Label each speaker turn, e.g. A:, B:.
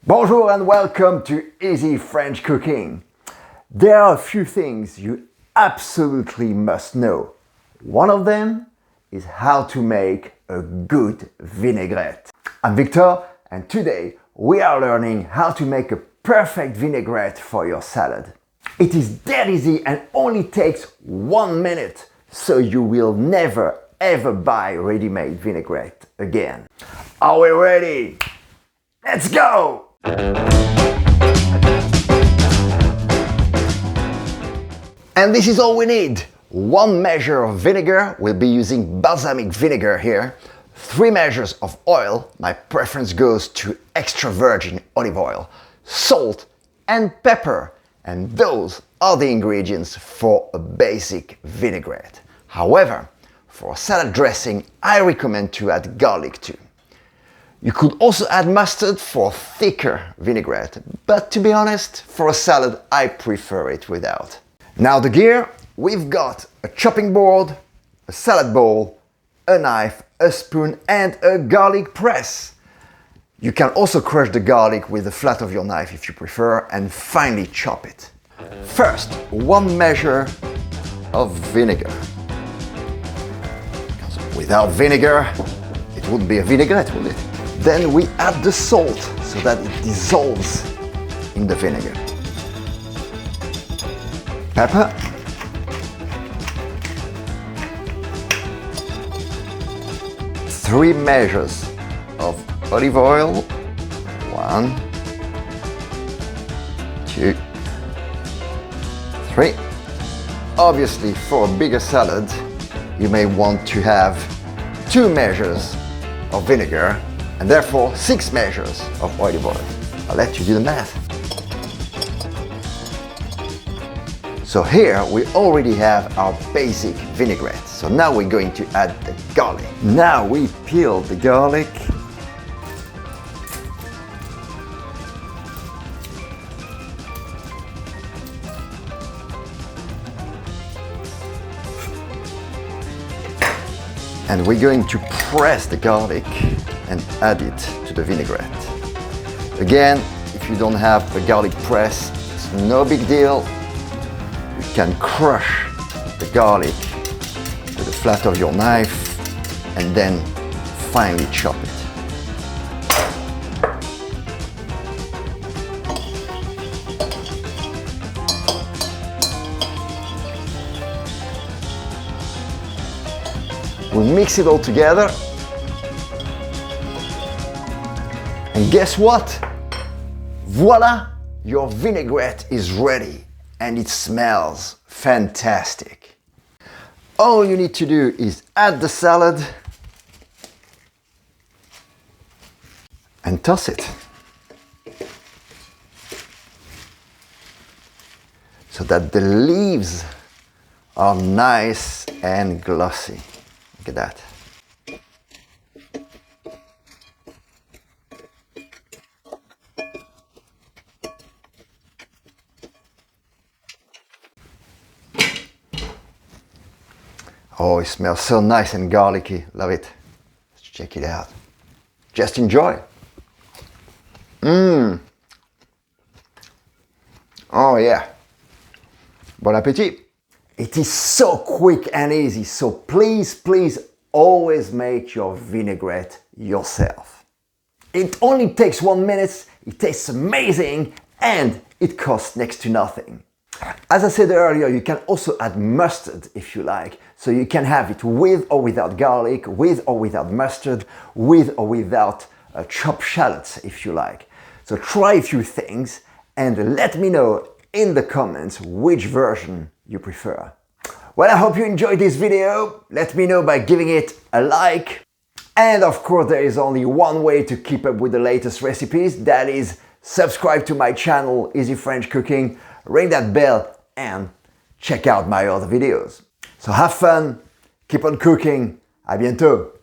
A: Bonjour and welcome to Easy French Cooking. There are a few things you absolutely must know. One of them is how to make a good vinaigrette. I'm Victor and today we are learning how to make a perfect vinaigrette for your salad. It is dead easy and only takes 1 minute, so you will never ever buy ready-made vinaigrette again. Are we ready? Let's go! And this is all we need. 1 measure of vinegar, we'll be using balsamic vinegar here. 3 measures of oil, my preference goes to extra virgin olive oil. Salt and pepper, and those are the ingredients for a basic vinaigrette. However, for a salad dressing, I recommend to add garlic too. You could also add mustard for thicker vinaigrette, but to be honest, for a salad I prefer it without. Now the gear, we've got a chopping board, a salad bowl, a knife, a spoon and a garlic press. You can also crush the garlic with the flat of your knife if you prefer and finely chop it. First, 1 measure of vinegar. Without vinegar, it wouldn't be a vinaigrette, would it? Then we add the salt so that it dissolves in the vinegar. Pepper. Three measures of olive oil. 1, 2, 3. Obviously, for a bigger salad, you may want to have 2 measures of vinegar and therefore 6 measures of olive oil. I'll let you do the math. So here we already have our basic vinaigrette. So now we're going to add the garlic. Now we peel the garlic. And we're going to press the garlic and add it to the vinaigrette. Again, if you don't have a garlic press, it's no big deal. You can crush the garlic with the flat of your knife and then finely chop it. We mix it all together. And guess what? Voila! Your vinaigrette is ready and it smells fantastic. All you need to do is add the salad and toss it. So that the leaves are nice and glossy. Look at that. Oh, it smells so nice and garlicky. Love it. Let's check it out. Just enjoy. Oh yeah. Bon appétit. It is so quick and easy, so please always make your vinaigrette yourself. It only takes 1 minute, it tastes amazing, and it costs next to nothing. As I said earlier, you can also add mustard if you like, so you can have it with or without garlic, with or without mustard, with or without chopped shallots if you like. So try a few things and let me know in the comments which version you prefer. Well, I hope you enjoyed this video. Let me know by giving it a like. And of course, there is only one way to keep up with the latest recipes. That is subscribe to my channel, Easy French Cooking, ring that bell and check out my other videos. So have fun, keep on cooking, à bientôt!